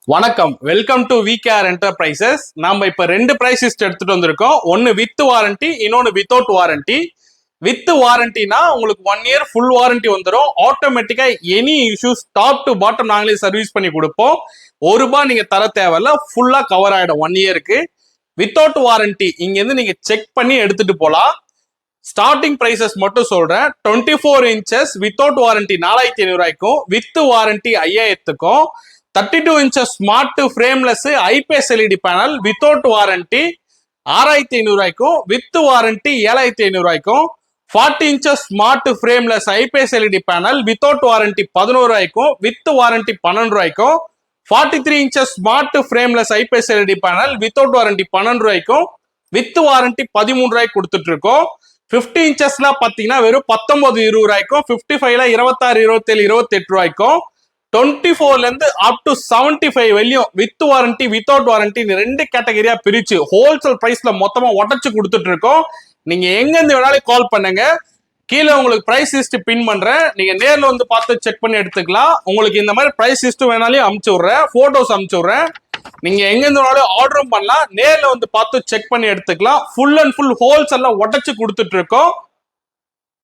வணக்கம், welcome to VKR enterprises. நாம இப்ப ரெண்டு பிரைஸ் லிஸ்ட் எடுத்துட்டு வந்திருக்கோம். ஒன்னு வித் வாரண்டி, இன்னொன்னு வித்தவுட் வாரண்டி. வித் வாரண்டினா உங்களுக்கு 1 இயர் ஃபுல் வாரண்டி வந்துடும். ஆட்டோமேட்டிக்கா any issues top to bottom நாங்களே சர்வீஸ் பண்ணி கொடுப்போம். ₹1 நீங்க தர தேவையில்ல, ஃபுல்லா கவர் ஆயிடும் 1 இயருக்கு. வித்தவுட் வாரண்டி இங்க இருந்து நீங்க செக் பண்ணி எடுத்துட்டு போலாம். ஸ்டார்டிங் பிரைசஸ் மட்டும் சொல்றேன். 24 inches without warranty 4500 with warranty 5000 32 inches smart frameless IPS LED panel without warranty 6500 with warranty 7500 40 inches smart frameless IPS LED panel without warranty 11,000 with warranty 12,000 43 inches smart frameless IPS LED panel without warranty 12,000 with warranty 13,000 கொடுத்துட்டு இருக்கோம். 50 inchesல பாத்தீங்கன்னா வெறும் 19,20 55ல 26 27 28 24ல இருந்து up to 75 வெளியும் with warranty without warranty ரெண்டு கேட்டகரியா பிரிச்சு wholesale பிரைஸ்ல மொத்தமா உடச்சு கொடுத்துட்டு இருக்கோம். நீங்க எங்க இருந்து வேணாலும் கால் பண்ணுங்க. கீழே உங்களுக்கு பிரைஸ் லிஸ்ட் பின் பண்றேன். நீங்க நேர்ல வந்து பார்த்து செக் பண்ணி எடுத்துக்கலாம். உங்களுக்கு இந்த மாதிரி பிரைஸ் லிஸ்ட் வேணாலும் அமுச்சு விடுறேன், போட்டோஸ் அமுச்சு விடுறேன். நீங்க எங்க இருந்து வேணாலும் ஆர்டரும் பண்ணலாம், நேர்ல வந்து பார்த்து செக் பண்ணி எடுத்துக்கலாம். ஃபுல் அண்ட் ஃபுல் ஹோல்சேல்ல உடச்சு கொடுத்துட்டு இருக்கோம்.